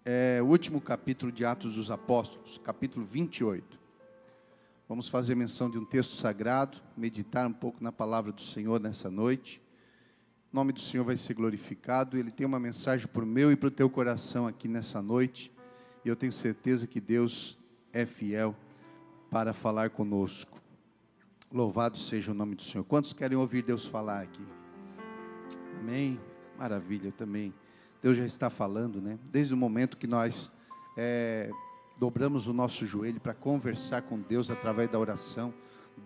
é o último capítulo de Atos dos Apóstolos, capítulo 28. Vamos fazer menção de um texto sagrado, meditar um pouco na palavra do Senhor nessa noite. O nome do Senhor vai ser glorificado. Ele tem uma mensagem para o meu e para o teu coração aqui nessa noite. E eu tenho certeza que Deus é fiel para falar conosco. Louvado seja o nome do Senhor. Quantos querem ouvir Deus falar aqui? Amém? Maravilha, também. Deus já está falando, né? Desde o momento que nós dobramos o nosso joelho para conversar com Deus através da oração,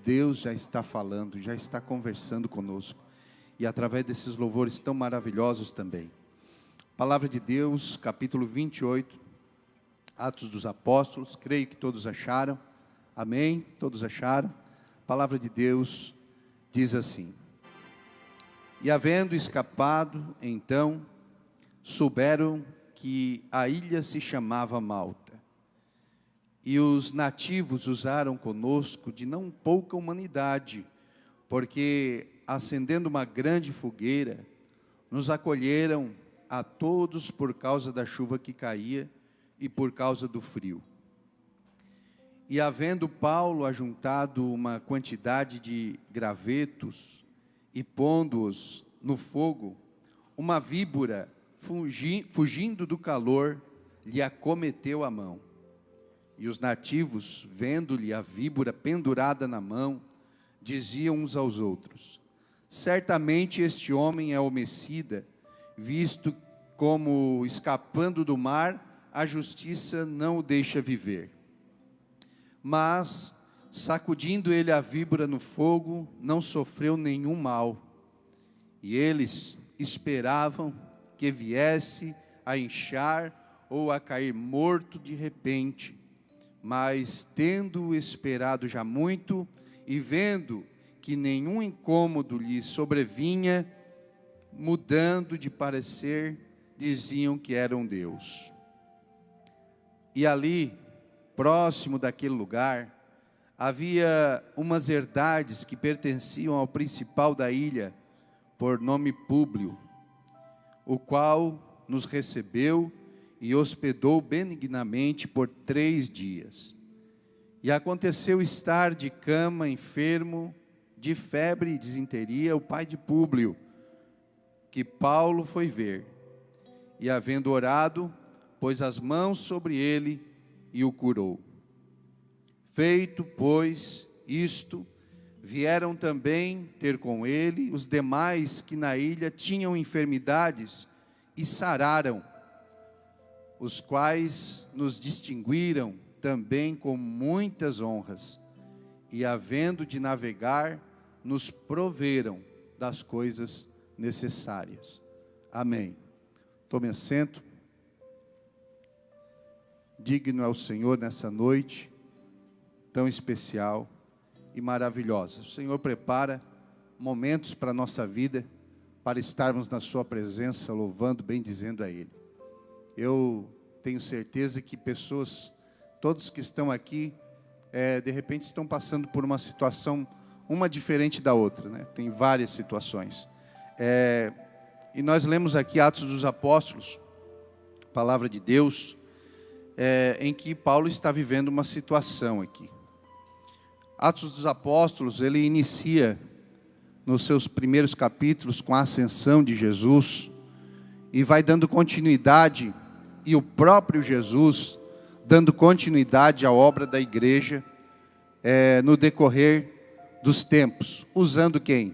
Deus já está falando, já está conversando conosco. E através desses louvores tão maravilhosos também. Palavra de Deus, capítulo 28, Atos dos Apóstolos, creio que todos acharam. Amém? Todos acharam? Palavra de Deus diz assim: E havendo escapado, então, souberam que a ilha se chamava Malta. E os nativos usaram conosco de não pouca humanidade, porque, acendendo uma grande fogueira, nos acolheram a todos por causa da chuva que caía e por causa do frio. E havendo Paulo ajuntado uma quantidade de gravetos e pondo-os no fogo, uma víbora, fugindo do calor, lhe acometeu a mão. E os nativos, vendo-lhe a víbora pendurada na mão, diziam uns aos outros: Certamente este homem é homicida, visto como, escapando do mar, a justiça não o deixa viver. Mas, sacudindo ele a víbora no fogo, não sofreu nenhum mal. E eles esperavam que viesse a inchar ou a cair morto de repente. Mas, tendo esperado já muito, e vendo que nenhum incômodo lhe sobrevinha, mudando de parecer, diziam que era um Deus. E ali, próximo daquele lugar, havia umas herdades que pertenciam ao principal da ilha, por nome Públio, o qual nos recebeu e hospedou benignamente por 3 dias. E aconteceu estar de cama, enfermo, de febre e disenteria, o pai de Públio, que Paulo foi ver. E havendo orado, pôs as mãos sobre ele e o curou. Feito, pois, isto, vieram também ter com ele os demais que na ilha tinham enfermidades e sararam, os quais nos distinguiram também com muitas honras, e havendo de navegar, nos proveram das coisas necessárias. Amém. Tome assento. Digno é o Senhor nessa noite tão especial e maravilhosa. O Senhor prepara momentos para a nossa vida, para estarmos na sua presença, louvando, bendizendo a Ele. Eu tenho certeza que pessoas, todos que estão aqui, de repente estão passando por uma situação, uma diferente da outra, né? Tem várias situações. E nós lemos aqui Atos dos Apóstolos, palavra de Deus, em que Paulo está vivendo uma situação aqui. Atos dos Apóstolos, ele inicia nos seus primeiros capítulos com a ascensão de Jesus e vai dando continuidade, e o próprio Jesus dando continuidade à obra da igreja no decorrer dos tempos. Usando quem?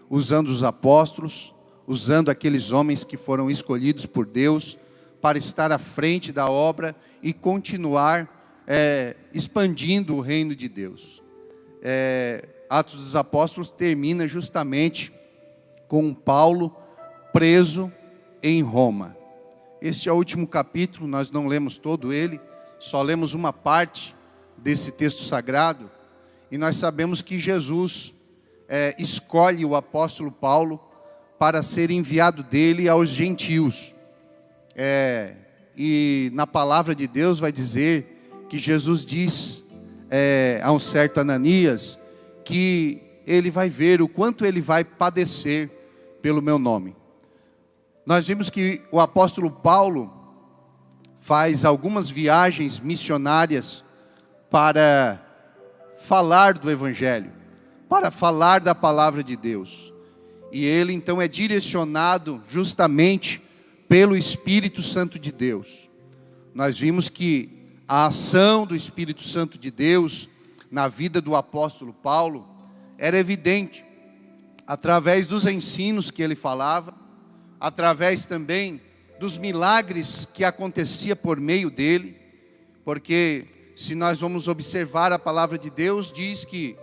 Usando os apóstolos, usando aqueles homens que foram escolhidos por Deus para estar à frente da obra e continuar expandindo o reino de Deus. Atos dos Apóstolos termina justamente com Paulo preso em Roma. Este é o último capítulo, nós não lemos todo ele, só lemos uma parte desse texto sagrado, e nós sabemos que Jesus escolhe o apóstolo Paulo para ser enviado dele aos gentios. E na palavra de Deus vai dizer que Jesus diz a um certo Ananias que ele vai ver o quanto ele vai padecer pelo meu nome. Nós vimos que o apóstolo Paulo faz algumas viagens missionárias para falar do Evangelho, para falar da palavra de Deus. E ele então é direcionado justamente pelo Espírito Santo de Deus. Nós vimos que a ação do Espírito Santo de Deus na vida do apóstolo Paulo era evidente, através dos ensinos que ele falava, através também dos milagres que acontecia por meio dele, porque se nós vamos observar a palavra de Deus, diz que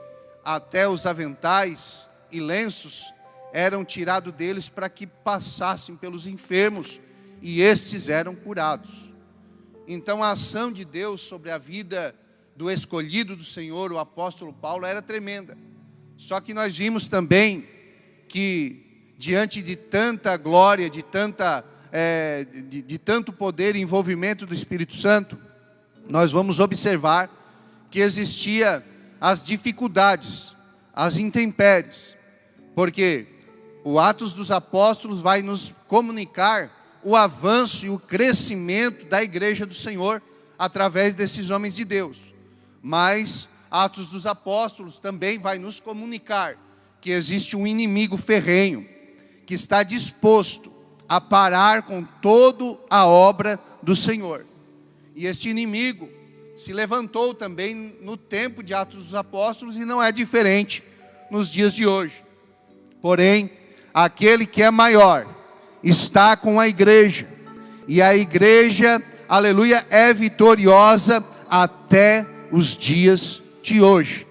até os aventais e lenços eram tirados deles para que passassem pelos enfermos, e estes eram curados. Então a ação de Deus sobre a vida do escolhido do Senhor, o apóstolo Paulo, era tremenda. Só que nós vimos também que diante de tanta glória, de tanto poder e envolvimento do Espírito Santo, nós vamos observar que existia as dificuldades, as intempéries, porque o Atos dos Apóstolos vai nos comunicar o avanço e o crescimento da igreja do Senhor através desses homens de Deus. Mas Atos dos Apóstolos também vai nos comunicar que existe um inimigo ferrenho que está disposto a parar com toda a obra do Senhor. E este inimigo se levantou também no tempo de Atos dos Apóstolos e não é diferente nos dias de hoje. Porém, aquele que é maior está com a igreja, e a igreja, aleluia, é vitoriosa até os dias de hoje.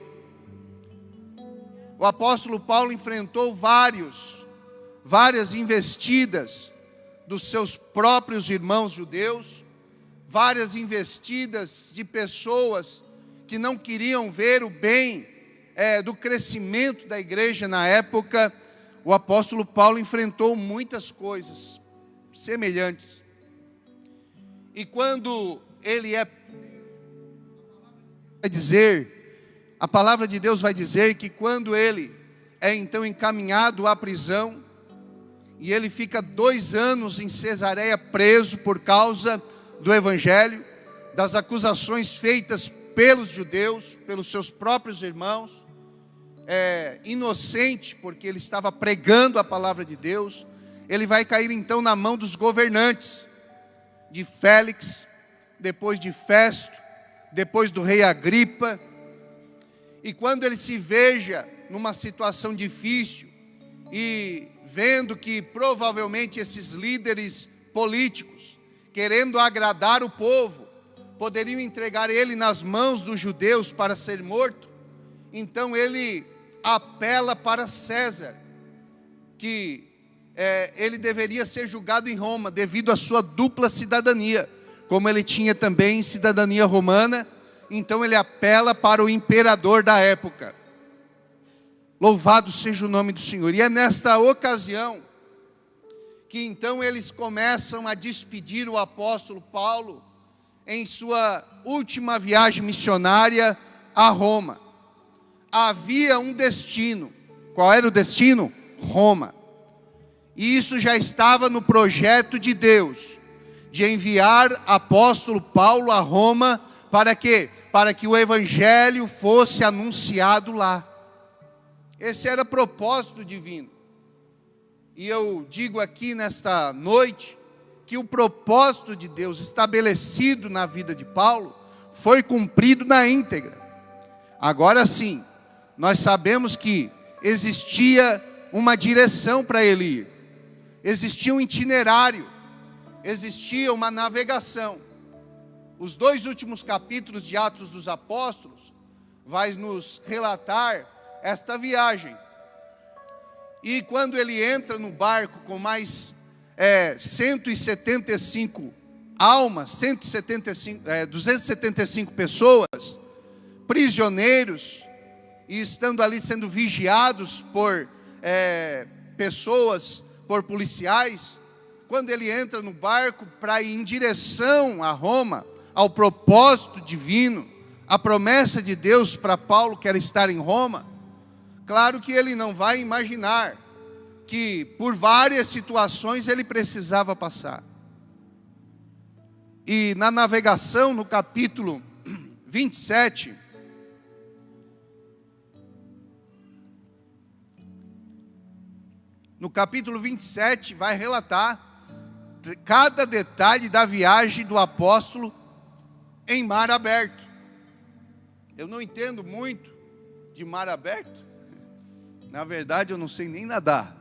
O apóstolo Paulo enfrentou várias investidas dos seus próprios irmãos judeus, várias investidas de pessoas que não queriam ver o bem do crescimento da igreja na época. O apóstolo Paulo enfrentou muitas coisas semelhantes. E quando ele a palavra de Deus vai dizer que quando ele é então encaminhado à prisão, e ele fica 2 anos em Cesareia preso por causa do Evangelho, das acusações feitas pelos judeus, pelos seus próprios irmãos, inocente, porque ele estava pregando a palavra de Deus. Ele vai cair então na mão dos governantes, de Félix, depois de Festo, depois do rei Agripa. E quando ele se veja numa situação difícil, e vendo que provavelmente esses líderes políticos, querendo agradar o povo, poderiam entregar ele nas mãos dos judeus para ser morto, então ele apela para César, que ele deveria ser julgado em Roma, devido à sua dupla cidadania. Como ele tinha também cidadania romana, então ele apela para o imperador da época. Louvado seja o nome do Senhor. E é nesta ocasião que então eles começam a despedir o apóstolo Paulo em sua última viagem missionária a Roma. Havia um destino. Qual era o destino? Roma. E isso já estava no projeto de Deus, de enviar apóstolo Paulo a Roma, para quê? Para que o evangelho fosse anunciado lá. Esse era o propósito divino. E eu digo aqui nesta noite, que o propósito de Deus estabelecido na vida de Paulo, foi cumprido na íntegra. Agora sim, nós sabemos que existia uma direção para ele ir, existia um itinerário, existia uma navegação. Os 2 últimos capítulos de Atos dos Apóstolos vai nos relatar esta viagem. E quando ele entra no barco com mais 175 almas, 275 pessoas, prisioneiros, e estando ali sendo vigiados por pessoas, por policiais, quando ele entra no barco para ir em direção a Roma, ao propósito divino, a promessa de Deus para Paulo, que era estar em Roma, claro que ele não vai imaginar que por várias situações ele precisava passar. E na navegação, no capítulo 27, vai relatar cada detalhe da viagem do apóstolo em mar aberto. Eu não entendo muito de mar aberto. Na verdade, eu não sei nem nadar.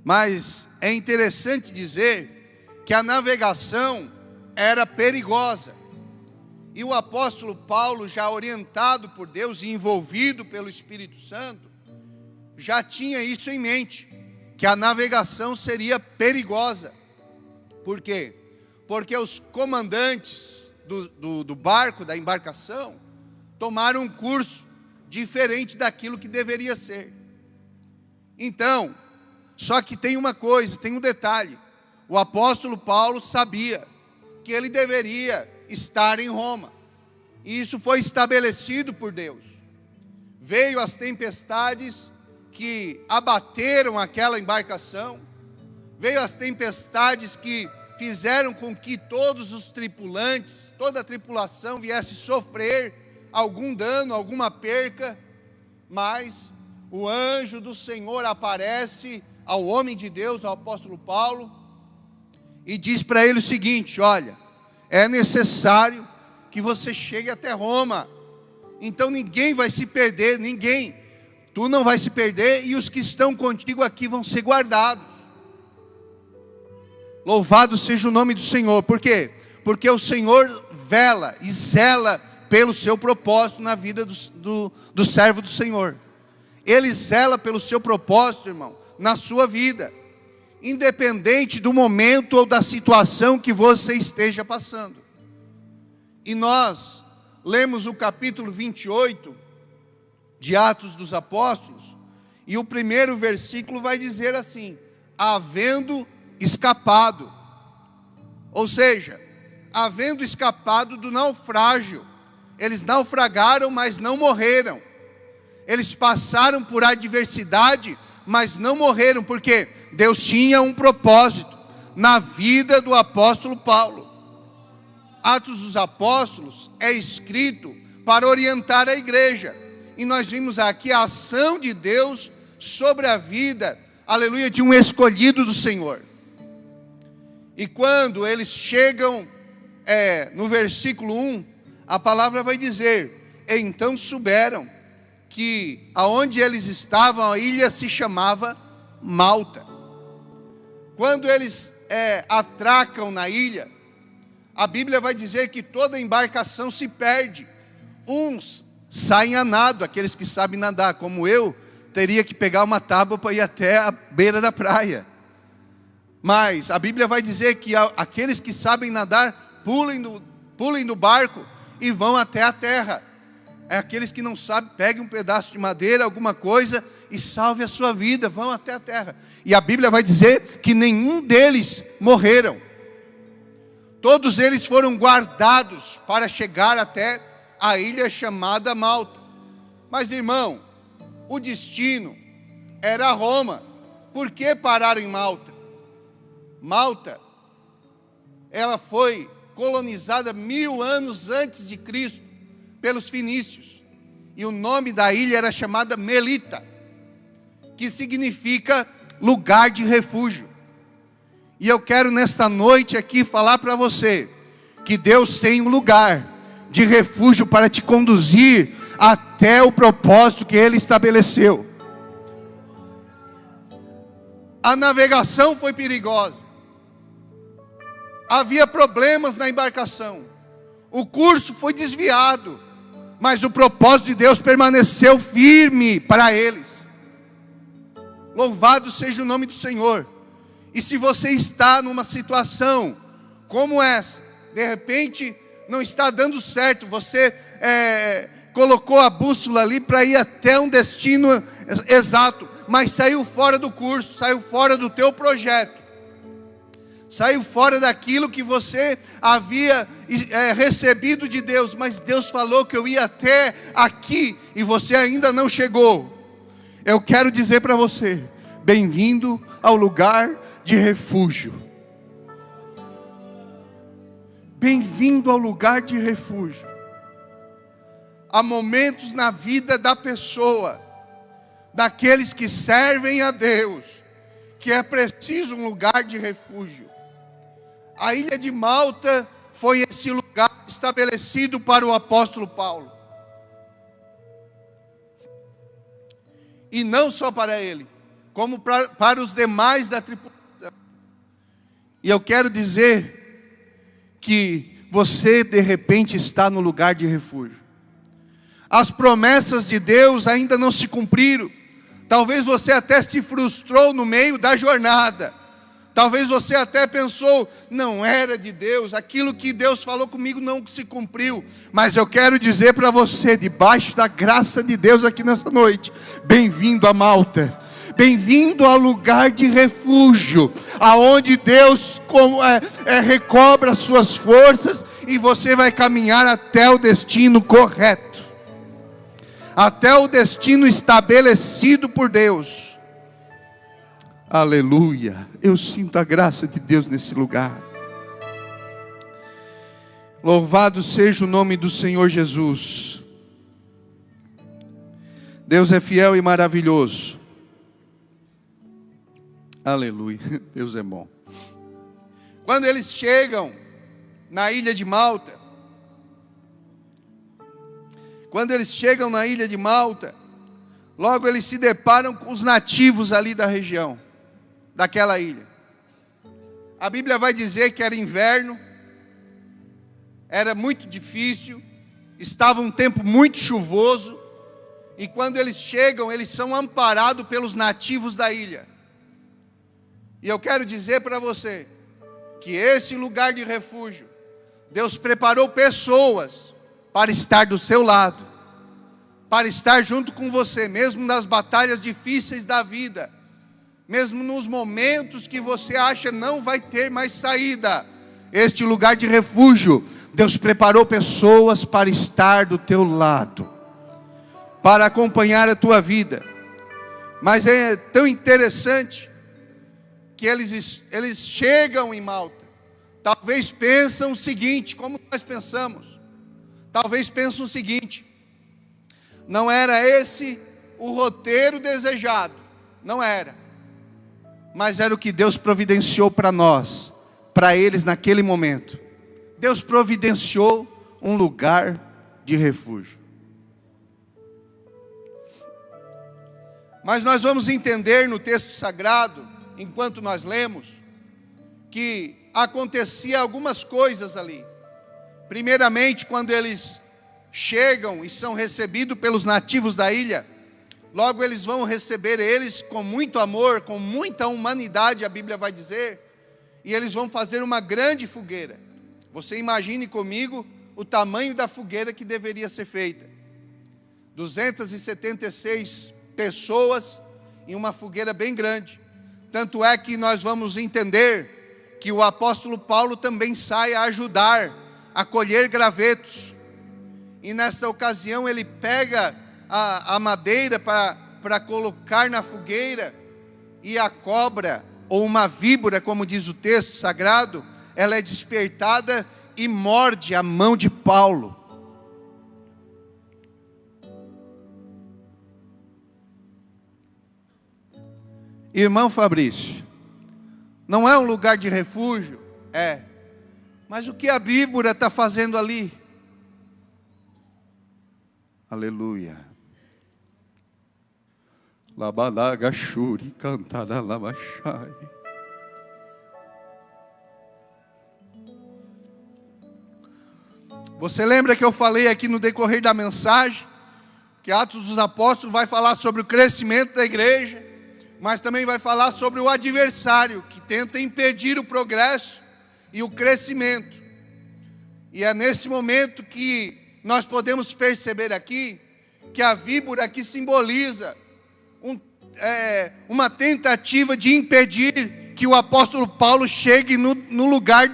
Mas é interessante dizer que a navegação era perigosa. E o apóstolo Paulo, já orientado por Deus e envolvido pelo Espírito Santo, já tinha isso em mente, que a navegação seria perigosa. Por quê? Porque os comandantes do barco, da embarcação, tomaram um curso diferente daquilo que deveria ser. Então, só que tem uma coisa, tem um detalhe. O apóstolo Paulo sabia que ele deveria estar em Roma. E isso foi estabelecido por Deus. Veio as tempestades que abateram aquela embarcação. Veio as tempestades que fizeram com que todos os tripulantes, toda a tripulação viesse sofrer algum dano, alguma perca. Mas o anjo do Senhor aparece ao homem de Deus, ao apóstolo Paulo, e diz para ele o seguinte: olha, é necessário que você chegue até Roma. Então ninguém vai se perder, ninguém. Tu não vai se perder e os que estão contigo aqui vão ser guardados. Louvado seja o nome do Senhor. Por quê? Porque o Senhor vela e zela pelo seu propósito na vida do servo do Senhor. Ele zela pelo seu propósito, irmão, na sua vida, independente do momento ou da situação que você esteja passando. E nós lemos o capítulo 28 de Atos dos Apóstolos, e o primeiro versículo vai dizer assim: havendo escapado, ou seja, havendo escapado do naufrágio. Eles naufragaram, mas não morreram. Eles passaram por adversidade, mas não morreram, porque Deus tinha um propósito na vida do apóstolo Paulo. Atos dos Apóstolos é escrito para orientar a igreja, e nós vimos aqui a ação de Deus sobre a vida, aleluia, de um escolhido do Senhor. E quando eles chegam, no versículo 1, a palavra vai dizer: então souberam que aonde eles estavam, a ilha se chamava Malta. Quando eles atracam na ilha, a Bíblia vai dizer que toda embarcação se perde. Uns saem a nado, aqueles que sabem nadar, como eu, teria que pegar uma tábua para ir até a beira da praia. Mas a Bíblia vai dizer que aqueles que sabem nadar, pulem do barco e vão até a terra. Aqueles que não sabem, peguem um pedaço de madeira, alguma coisa, e salve a sua vida, vão até a terra. E a Bíblia vai dizer que nenhum deles morreram. Todos eles foram guardados para chegar até a ilha chamada Malta. Mas, irmão, o destino era Roma. Por que pararam em Malta? Malta, ela foi colonizada 1000 anos antes de Cristo pelos fenícios, e o nome da ilha era chamada Melita, que significa lugar de refúgio. E eu quero nesta noite aqui falar para você que Deus tem um lugar de refúgio para te conduzir até o propósito que Ele estabeleceu. A navegação foi perigosa, havia problemas na embarcação, o curso foi desviado, mas o propósito de Deus permaneceu firme para eles. Louvado seja o nome do Senhor. E se você está numa situação como essa, de repente não está dando certo, você colocou a bússola ali para ir até um destino exato, mas saiu fora do curso, saiu fora do teu projeto, saiu fora daquilo que você havia recebido de Deus, mas Deus falou que eu ia até aqui, e você ainda não chegou. Eu quero dizer para você: bem-vindo ao lugar de refúgio. Bem-vindo ao lugar de refúgio. Há momentos na vida da pessoa, daqueles que servem a Deus, que é preciso um lugar de refúgio. A ilha de Malta foi esse lugar estabelecido para o apóstolo Paulo. E não só para ele, como para os demais da tripulação. E eu quero dizer que você de repente está no lugar de refúgio. As promessas de Deus ainda não se cumpriram. Talvez você até se frustrou no meio da jornada. Talvez você até pensou, não era de Deus, aquilo que Deus falou comigo não se cumpriu. Mas eu quero dizer para você, debaixo da graça de Deus aqui nessa noite, bem-vindo a Malta. Bem-vindo ao lugar de refúgio, aonde Deus recobra as suas forças e você vai caminhar até o destino correto. Até o destino estabelecido por Deus. Aleluia. Eu sinto a graça de Deus nesse lugar. Louvado seja o nome do Senhor Jesus. Deus é fiel e maravilhoso. Aleluia. Deus é bom. Quando eles chegam na ilha de Malta, logo eles se deparam com os nativos ali da região, daquela ilha. A Bíblia vai dizer que era inverno, era muito difícil, estava um tempo muito chuvoso, e quando eles chegam, eles são amparados pelos nativos da ilha. E eu quero dizer para você, que esse lugar de refúgio, Deus preparou pessoas para estar do seu lado, para estar junto com você, mesmo nas batalhas difíceis da vida, mesmo nos momentos que você acha não vai ter mais saída. Este lugar de refúgio, Deus preparou pessoas para estar do teu lado, para acompanhar a tua vida. Mas é tão interessante que eles chegam em Malta. Talvez pensam o seguinte, como nós pensamos. Talvez pensam o seguinte: não era esse o roteiro desejado. Não era. Mas era o que Deus providenciou para nós, para eles naquele momento. Deus providenciou um lugar de refúgio. Mas nós vamos entender no texto sagrado, enquanto nós lemos, que acontecia algumas coisas ali. Primeiramente, quando eles chegam e são recebidos pelos nativos da ilha, logo eles vão receber eles com muito amor, com muita humanidade, a Bíblia vai dizer, e eles vão fazer uma grande fogueira. Você imagine comigo o tamanho da fogueira que deveria ser feita. 276 pessoas em uma fogueira bem grande. Tanto é que nós vamos entender que o apóstolo Paulo também sai a ajudar a colher gravetos. E nesta ocasião ele pega a madeira para colocar na fogueira, e a cobra, ou uma víbora, como diz o texto sagrado, ela é despertada e morde a mão de Paulo. Irmão Fabrício, não é um lugar de refúgio? É. Mas o que a víbora está fazendo ali? Aleluia. Labalagachuri cantará lamachai. Você lembra que eu falei aqui no decorrer da mensagem, que Atos dos Apóstolos vai falar sobre o crescimento da igreja, mas também vai falar sobre o adversário, que tenta impedir o progresso e o crescimento. E é nesse momento que nós podemos perceber aqui, que a víbora aqui simboliza uma tentativa de impedir que o apóstolo Paulo chegue no lugar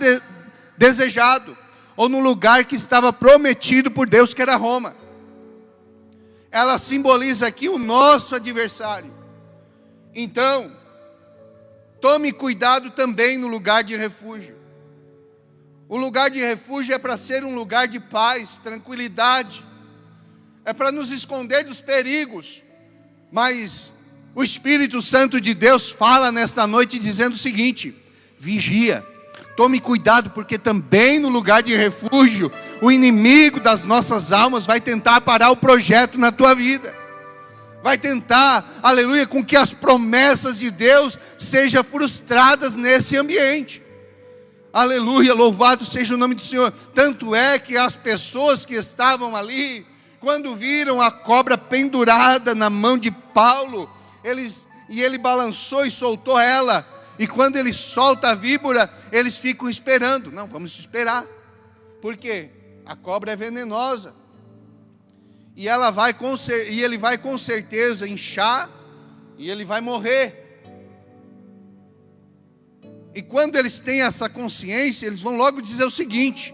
desejado, ou no lugar que estava prometido por Deus, que era Roma. Ela simboliza aqui o nosso adversário. Então, tome cuidado também no lugar de refúgio. O lugar de refúgio é para ser um lugar de paz, tranquilidade. É para nos esconder dos perigos. Mas o Espírito Santo de Deus fala nesta noite dizendo o seguinte: vigia, tome cuidado, porque também no lugar de refúgio, o inimigo das nossas almas vai tentar parar o projeto na tua vida. Vai tentar, aleluia, com que as promessas de Deus sejam frustradas nesse ambiente. Aleluia, louvado seja o nome do Senhor. Tanto é que as pessoas que estavam ali, quando viram a cobra pendurada na mão de Paulo, ele balançou e soltou ela. E quando ele solta a víbora, eles ficam esperando. Não, vamos esperar. Por quê? A cobra é venenosa. E ele vai com certeza inchar e ele vai morrer. E quando eles têm essa consciência, eles vão logo dizer o seguinte: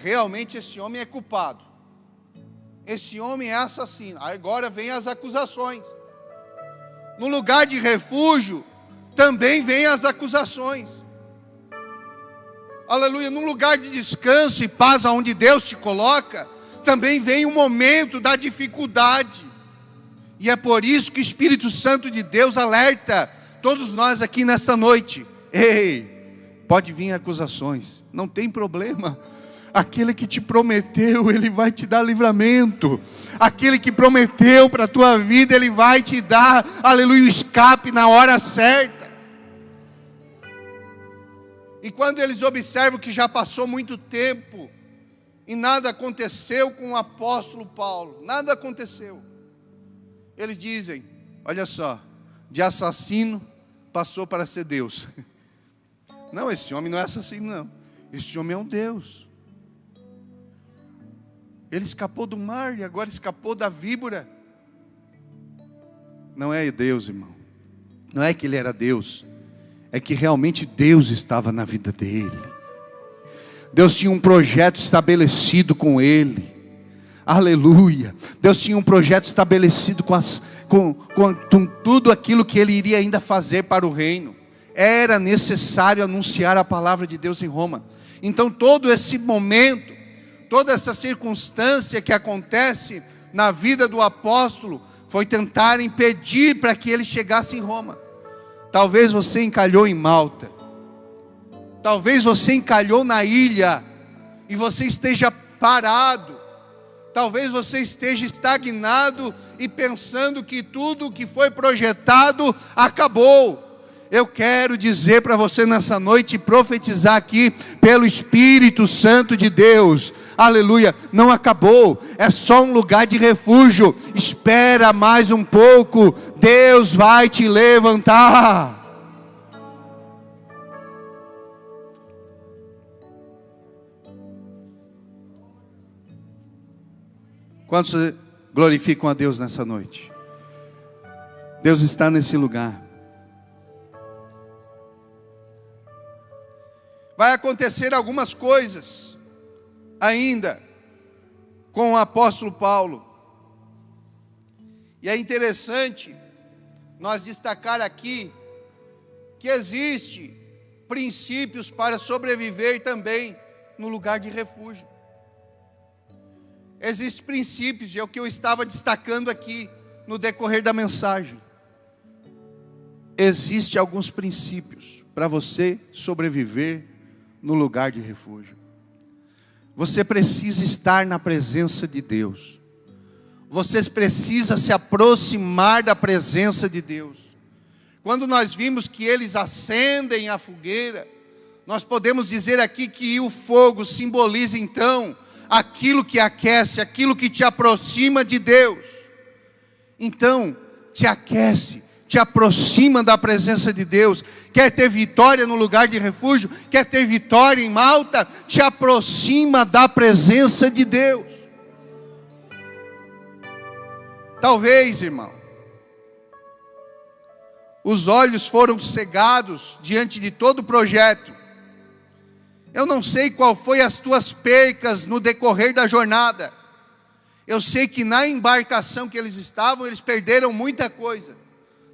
realmente esse homem é culpado. Esse homem é assassino. Agora vem as acusações. No lugar de refúgio, também vem as acusações. Aleluia, no lugar de descanso e paz aonde Deus te coloca, também vem o momento da dificuldade. E é por isso que o Espírito Santo de Deus alerta todos nós aqui nesta noite: ei, pode vir acusações, não tem problema. Aquele que te prometeu, Ele vai te dar livramento. Aquele que prometeu para a tua vida, Ele vai te dar, aleluia, o escape na hora certa. E quando eles observam que já passou muito tempo e nada aconteceu com o apóstolo Paulo, nada aconteceu, eles dizem: olha só, de assassino passou para ser Deus. Não, esse homem não é assassino não, esse homem é um Deus. Ele escapou do mar e agora escapou da víbora. Não é Deus, irmão. Não é que ele era Deus. É que realmente Deus estava na vida dele. Deus tinha um projeto estabelecido com ele. Aleluia. Deus tinha um projeto estabelecido com tudo aquilo que ele iria ainda fazer para o reino. Era necessário anunciar a palavra de Deus em Roma. Então todo esse momento, toda essa circunstância que acontece na vida do apóstolo, foi tentar impedir para que ele chegasse em Roma. Talvez você encalhou em Malta. Talvez você encalhou na ilha e você esteja parado. Talvez você esteja estagnado e pensando que tudo que foi projetado acabou. Eu quero dizer para você nessa noite, profetizar aqui pelo Espírito Santo de Deus: aleluia, não acabou, é só um lugar de refúgio. Espera mais um pouco, Deus vai te levantar. Quantos glorificam a Deus nessa noite? Deus está nesse lugar. Vai acontecer algumas coisas ainda com o apóstolo Paulo. E é interessante nós destacar aqui que existe princípios para sobreviver também no lugar de refúgio. Existem princípios, e é o que eu estava destacando aqui no decorrer da mensagem. Existem alguns princípios para você sobreviver no lugar de refúgio. Você precisa estar na presença de Deus. Você precisa se aproximar da presença de Deus. Quando nós vimos que eles acendem a fogueira, nós podemos dizer aqui que o fogo simboliza então aquilo que aquece, aquilo que te aproxima de Deus. Então, te aquece, te aproxima da presença de Deus. Quer ter vitória no lugar de refúgio? Quer ter vitória em Malta? Te aproxima da presença de Deus. Talvez, irmão, os olhos foram cegados diante de todo o projeto. Eu não sei qual foi as tuas percas no decorrer da jornada. Eu sei que na embarcação que eles estavam, eles perderam muita coisa.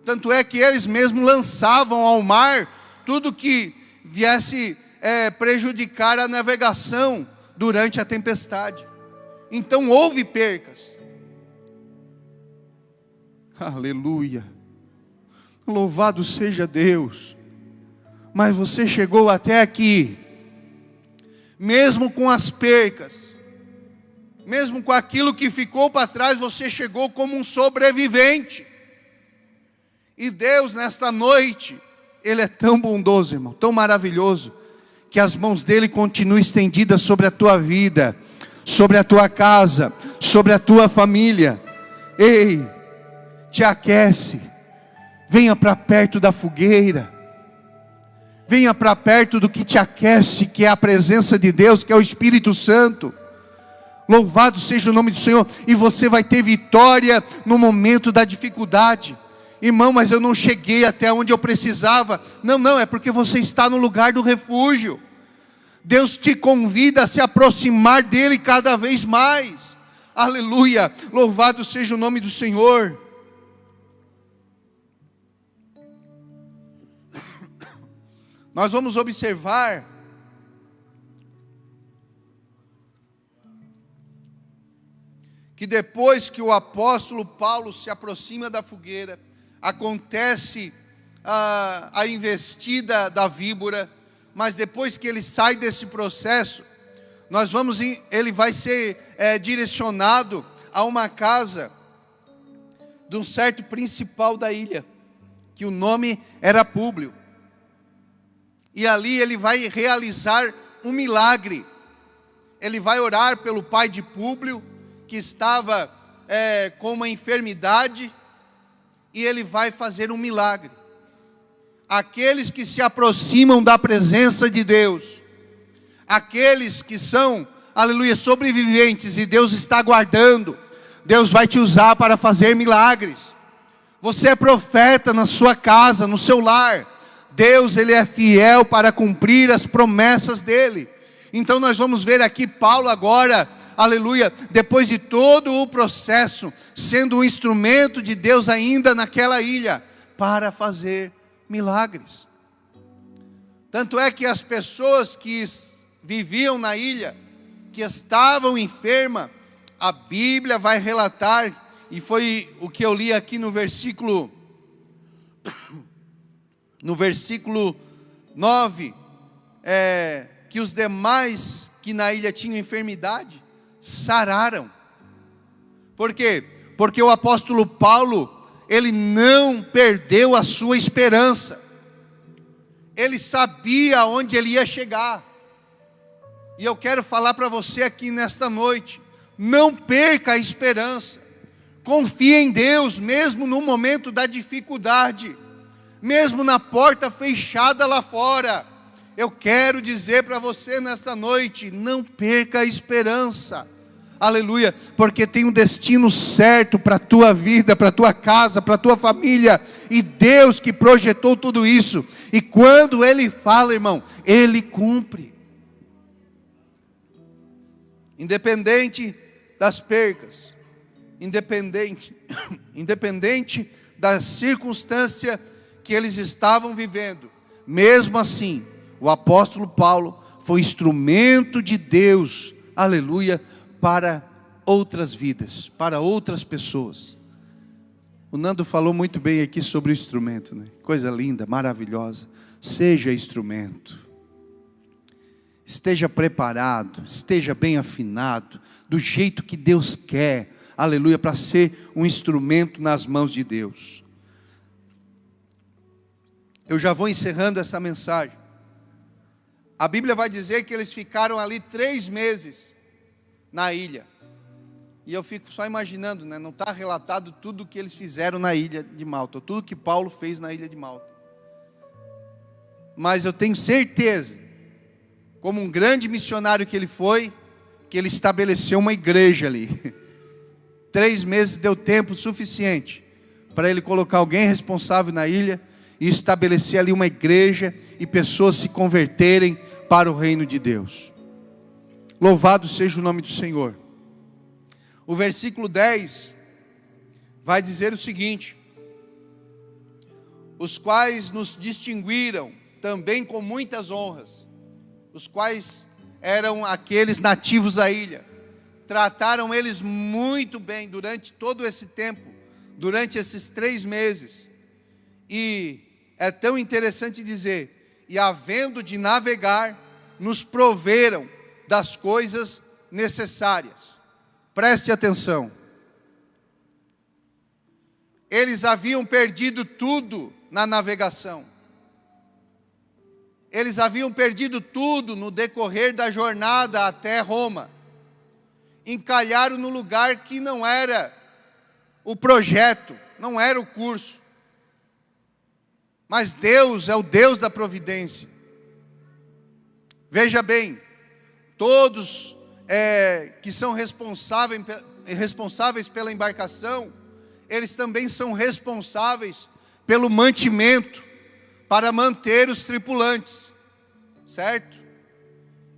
Tanto é que eles mesmos lançavam ao mar tudo que viesse prejudicar a navegação durante a tempestade. Então houve percas. Aleluia. Louvado seja Deus. Mas você chegou até aqui, mesmo com as percas, mesmo com aquilo que ficou para trás, você chegou como um sobrevivente. E Deus, nesta noite, Ele é tão bondoso, irmão, tão maravilhoso, que as mãos dEle continuam estendidas sobre a tua vida, sobre a tua casa, sobre a tua família. Ei, te aquece, venha para perto da fogueira, venha para perto do que te aquece, que é a presença de Deus, que é o Espírito Santo. Louvado seja o nome do Senhor. E você vai ter vitória no momento da dificuldade. Irmão, mas eu não cheguei até onde eu precisava. Não, é porque você está no lugar do refúgio. Deus te convida a se aproximar dEle cada vez mais. Aleluia, louvado seja o nome do Senhor. Nós vamos observar que depois que o apóstolo Paulo se aproxima da fogueira, acontece a investida da víbora, mas depois que ele sai desse processo, ele vai ser direcionado a uma casa de um certo principal da ilha, que o nome era Públio. E ali ele vai realizar um milagre. Ele vai orar pelo pai de Públio, que estava com uma enfermidade, e ele vai fazer um milagre. Aqueles que se aproximam da presença de Deus, aqueles que são, aleluia, sobreviventes, e Deus está guardando, Deus vai te usar para fazer milagres. Você é profeta na sua casa, no seu lar. Deus, Ele é fiel para cumprir as promessas dEle. Então nós vamos ver aqui Paulo agora, aleluia, depois de todo o processo, sendo um instrumento de Deus ainda naquela ilha, para fazer milagres. Tanto é que as pessoas que viviam na ilha, que estavam enfermas, a Bíblia vai relatar, e foi o que eu li aqui no versículo 9, que os demais que na ilha tinham enfermidade, sararam. Por quê? Porque o apóstolo Paulo, ele não perdeu a sua esperança. Ele sabia onde ele ia chegar. E eu quero falar para você aqui nesta noite, não perca a esperança. Confie em Deus, mesmo no momento da dificuldade, mesmo na porta fechada lá fora. Eu quero dizer para você nesta noite, não perca a esperança. Aleluia, porque tem um destino certo para a tua vida, para a tua casa, para a tua família, e Deus que projetou tudo isso, e quando Ele fala, irmão, Ele cumpre. Independente das percas, independente da circunstância que eles estavam vivendo, mesmo assim, o apóstolo Paulo foi instrumento de Deus, aleluia, para outras vidas, para outras pessoas. O Nando falou muito bem aqui sobre o instrumento, né? Coisa linda, maravilhosa. Seja instrumento, esteja preparado, esteja bem afinado, do jeito que Deus quer, aleluia, para ser um instrumento nas mãos de Deus. Eu já vou encerrando essa mensagem. A Bíblia vai dizer que eles ficaram ali 3 meses na ilha. E eu fico só imaginando, né? Não está relatado tudo o que eles fizeram na ilha de Malta, tudo que Paulo fez na ilha de Malta. Mas eu tenho certeza, como um grande missionário que ele foi, que ele estabeleceu uma igreja ali. 3 meses deu tempo suficiente para ele colocar alguém responsável na ilha e estabelecer ali uma igreja e pessoas se converterem para o reino de Deus. Louvado seja o nome do Senhor. O versículo 10 vai dizer o seguinte: os quais nos distinguiram também com muitas honras, os quais eram aqueles nativos da ilha. Trataram eles muito bem durante todo esse tempo, durante esses 3 meses. E é tão interessante dizer, e havendo de navegar, nos proveram das coisas necessárias. Preste atenção. Eles haviam perdido tudo na navegação. Eles haviam perdido tudo no decorrer da jornada até Roma. Encalharam no lugar que não era o projeto, não era o curso. Mas Deus é o Deus da providência. Veja bem, todos que são responsáveis pela embarcação, eles também são responsáveis pelo mantimento, para manter os tripulantes, certo?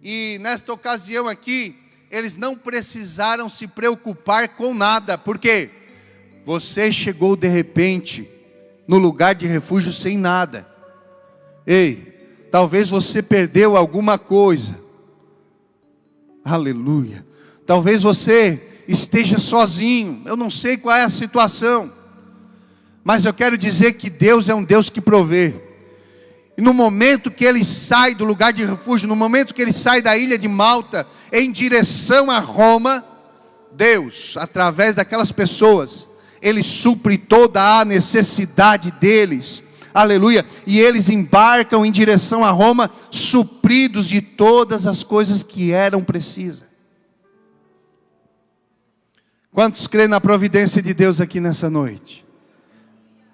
E nesta ocasião aqui, eles não precisaram se preocupar com nada, porque você chegou de repente no lugar de refúgio sem nada. Ei, talvez você perdeu alguma coisa, aleluia. Talvez você esteja sozinho, eu não sei qual é a situação, mas eu quero dizer que Deus é um Deus que provê. E no momento que ele sai do lugar de refúgio, no momento que ele sai da ilha de Malta, em direção a Roma, Deus, através daquelas pessoas, ele supre toda a necessidade deles, aleluia, e eles embarcam em direção a Roma, supridos de todas as coisas que eram precisas. Quantos creem na providência de Deus aqui nessa noite?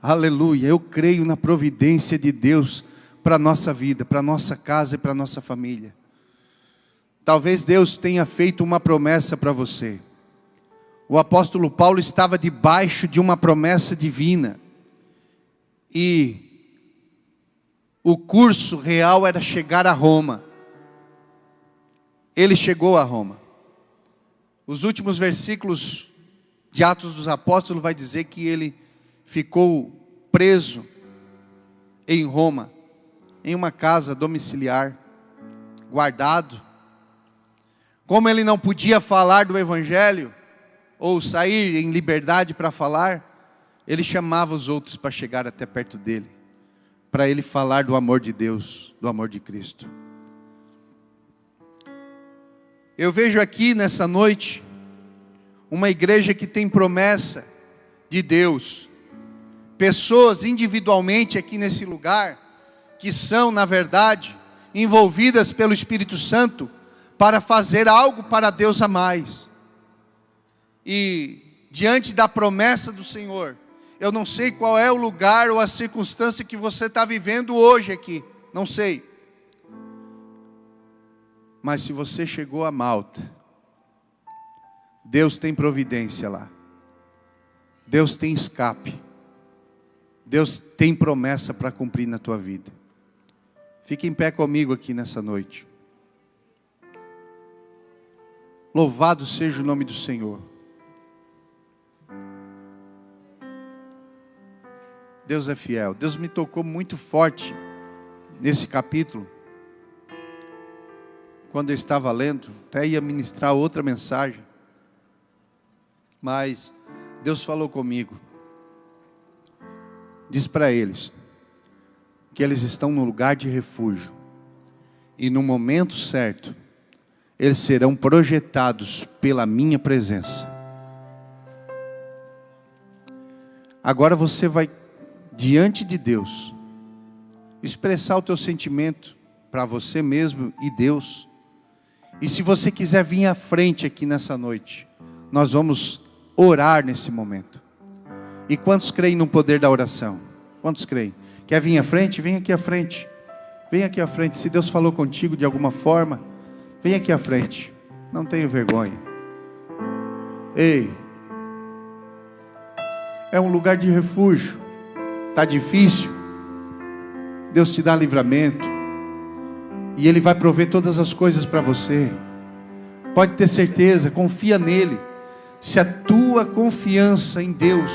Aleluia, eu creio na providência de Deus para a nossa vida, para a nossa casa e para a nossa família. Talvez Deus tenha feito uma promessa para você. O apóstolo Paulo estava debaixo de uma promessa divina. E o curso real era chegar a Roma. Ele chegou a Roma. Os últimos versículos de Atos dos Apóstolos vai dizer que ele ficou preso em Roma, em uma casa domiciliar, guardado. Como ele não podia falar do Evangelho, ou sair em liberdade para falar, ele chamava os outros para chegar até perto dele, para ele falar do amor de Deus, do amor de Cristo. Eu vejo aqui nessa noite, uma igreja que tem promessa de Deus, pessoas individualmente aqui nesse lugar, que são na verdade, envolvidas pelo Espírito Santo, para fazer algo para Deus a mais. E diante da promessa do Senhor, eu não sei qual é o lugar ou a circunstância que você está vivendo hoje aqui, não sei. Mas se você chegou a Malta, Deus tem providência lá. Deus tem escape. Deus tem promessa para cumprir na tua vida. Fique em pé comigo aqui nessa noite. Louvado seja o nome do Senhor. Deus é fiel. Deus me tocou muito forte nesse capítulo. Quando eu estava lendo, até ia ministrar outra mensagem. Mas Deus falou comigo. Diz para eles que eles estão no lugar de refúgio. E no momento certo, eles serão projetados pela minha presença. Agora você vai diante de Deus expressar o teu sentimento para você mesmo e Deus. E se você quiser vir à frente aqui nessa noite, nós vamos orar nesse momento. E quantos creem no poder da oração? Quantos creem? Quer vir à frente? Vem aqui à frente. Vem aqui à frente. Se Deus falou contigo de alguma forma, vem aqui à frente. Não tenha vergonha. Ei, é um lugar de refúgio. Está difícil? Deus te dá livramento. E Ele vai prover todas as coisas para você. Pode ter certeza, confia nele. Se a tua confiança em Deus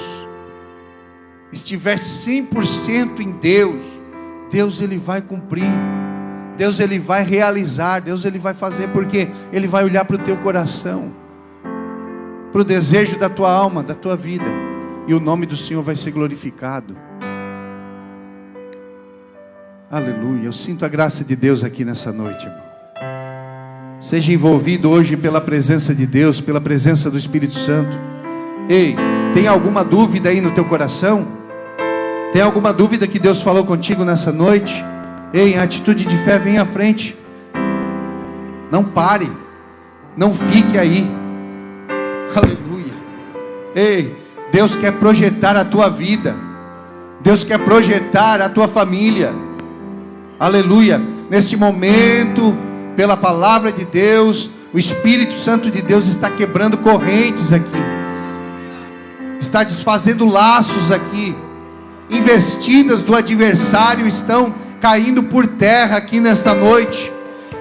estiver 100% em Deus, Deus Ele vai cumprir, Deus Ele vai realizar, Deus Ele vai fazer, porque Ele vai olhar para o teu coração, para o desejo da tua alma, da tua vida, e o nome do Senhor vai ser glorificado. Aleluia. Eu sinto a graça de Deus aqui nessa noite, irmão. Seja envolvido hoje pela presença de Deus, pela presença do Espírito Santo. Ei, tem alguma dúvida aí no teu coração? Tem alguma dúvida que Deus falou contigo nessa noite? Ei, em atitude de fé, vem à frente. Não pare, não fique aí. Aleluia. Ei, Deus quer projetar a tua vida, Deus quer projetar a tua família. Aleluia. Neste momento, pela palavra de Deus, o Espírito Santo de Deus está quebrando correntes aqui, está desfazendo laços aqui, investidas do adversário estão caindo por terra aqui nesta noite,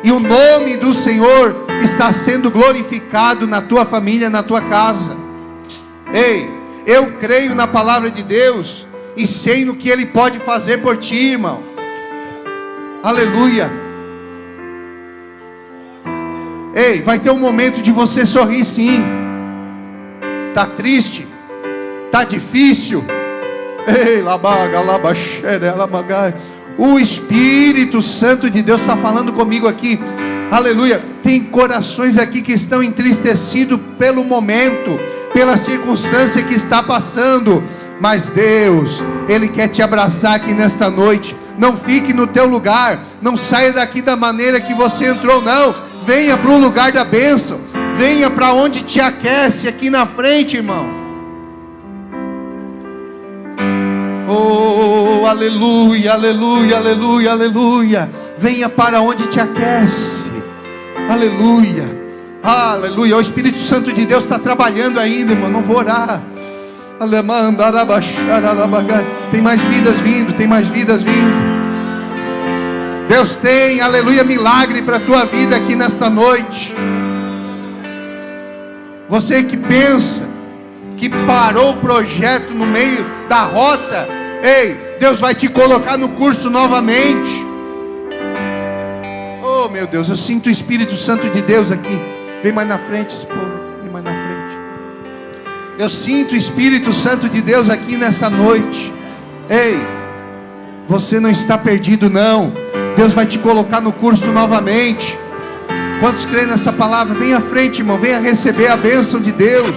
e o nome do Senhor está sendo glorificado na tua família, na tua casa. Ei, eu creio na palavra de Deus e sei no que Ele pode fazer por ti, irmão. Aleluia. Ei, vai ter um momento de você sorrir, sim. Está triste, está difícil. Ei, o Espírito Santo de Deus está falando comigo aqui. Aleluia. Tem corações aqui que estão entristecidos pelo momento, pela circunstância que está passando, mas Deus, Ele quer te abraçar aqui nesta noite. Não fique no teu lugar, não saia daqui da maneira que você entrou, não. Venha para o lugar da bênção, venha para onde te aquece aqui na frente, irmão. Oh, aleluia, aleluia, aleluia, aleluia. Venha para onde te aquece. Aleluia, aleluia. O Espírito Santo de Deus está trabalhando ainda, irmão. Não vou orar. Tem mais vidas vindo, tem mais vidas vindo. Deus tem, aleluia, milagre para a tua vida aqui nesta noite. Você que pensa que parou o projeto no meio da rota, ei, Deus vai te colocar no curso novamente. Oh meu Deus, eu sinto o Espírito Santo de Deus aqui. Vem mais na frente, esse povo, vem mais na frente. Eu sinto o Espírito Santo de Deus aqui nessa noite. Ei, você não está perdido, não. Deus vai te colocar no curso novamente. Quantos creem nessa palavra? Vem à frente, irmão. Venha receber a bênção de Deus.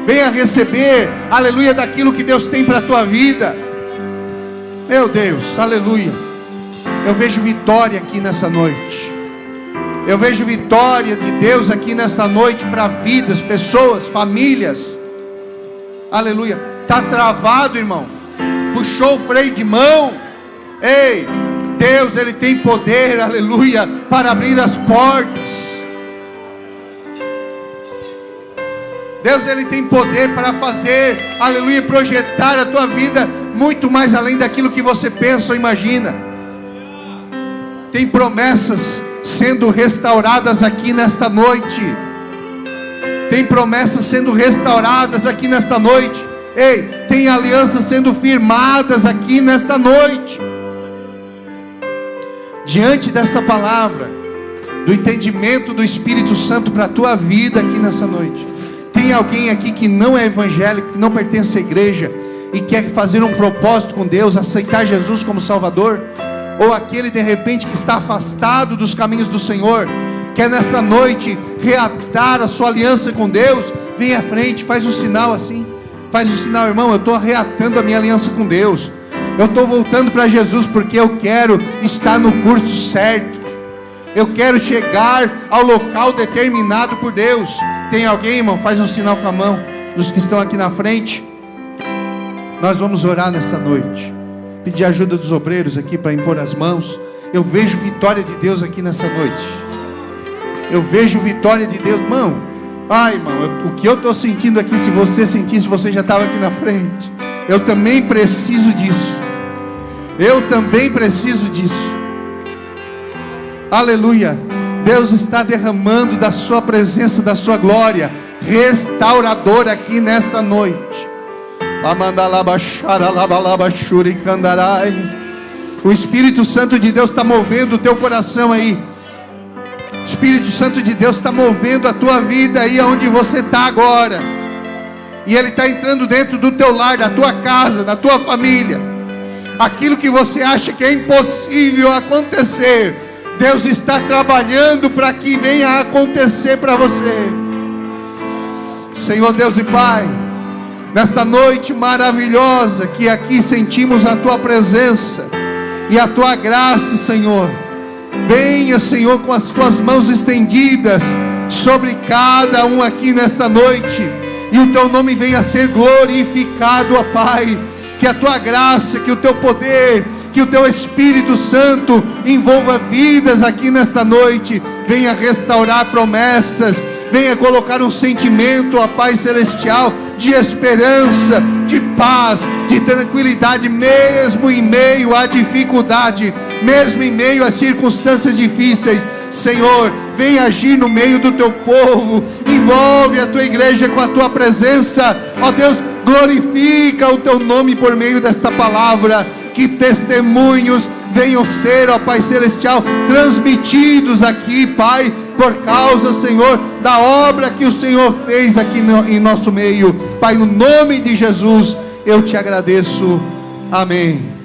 Venha receber, aleluia, daquilo que Deus tem para a tua vida. Meu Deus, aleluia. Eu vejo vitória aqui nessa noite. Eu vejo vitória de Deus aqui nessa noite para vidas, pessoas, famílias. Aleluia. Está travado, irmão. Puxou o freio de mão. Ei, Deus, Ele tem poder, aleluia, para abrir as portas. Deus, Ele tem poder para fazer, aleluia, projetar a tua vida muito mais além daquilo que você pensa ou imagina. Tem promessas sendo restauradas aqui nesta noite. Tem promessas sendo restauradas aqui nesta noite. Ei, tem alianças sendo firmadas aqui nesta noite. Diante desta palavra, do entendimento do Espírito Santo para a tua vida aqui nessa noite, tem alguém aqui que não é evangélico, que não pertence à igreja e quer fazer um propósito com Deus, aceitar Jesus como Salvador? Ou aquele de repente que está afastado dos caminhos do Senhor, quer nessa noite reatar a sua aliança com Deus? Vem à frente, faz um sinal assim. Faz um sinal, irmão, eu estou reatando a minha aliança com Deus. Eu estou voltando para Jesus porque eu quero estar no curso certo. Eu quero chegar ao local determinado por Deus. Tem alguém, irmão? Faz um sinal com a mão. Dos que estão aqui na frente. Nós vamos orar nessa noite. Pedir ajuda dos obreiros aqui para impor as mãos. Eu vejo vitória de Deus aqui nessa noite. Eu vejo vitória de Deus, irmão. Ai, irmão, o que eu estou sentindo aqui, se você sentisse, você já estava aqui na frente. Eu também preciso disso. Eu também preciso disso. Aleluia. Deus está derramando da sua presença, da sua glória restauradora aqui nesta noite. O Espírito Santo de Deus está movendo o teu coração aí. O Espírito Santo de Deus está movendo a tua vida aí onde você está agora. E Ele está entrando dentro do teu lar, da tua casa, da tua família. Aquilo que você acha que é impossível acontecer, Deus está trabalhando para que venha a acontecer para você. Senhor Deus e Pai, nesta noite maravilhosa que aqui sentimos a tua presença e a tua graça, Senhor, venha, Senhor, com as tuas mãos estendidas sobre cada um aqui nesta noite, e o teu nome venha a ser glorificado, ó Pai. Que a tua graça, que o teu poder, que o teu Espírito Santo envolva vidas aqui nesta noite, venha restaurar promessas, venha colocar um sentimento, ó Pai Celestial, de esperança, de paz, de tranquilidade, mesmo em meio à dificuldade, mesmo em meio às circunstâncias difíceis. Senhor, vem agir no meio do teu povo, envolve a tua igreja com a tua presença, ó Deus, glorifica o teu nome por meio desta palavra, que testemunhos venham ser, ó Pai Celestial, transmitidos aqui, Pai, por causa, Senhor, da obra que o Senhor fez aqui em nosso meio. Pai, no nome de Jesus, eu te agradeço, amém.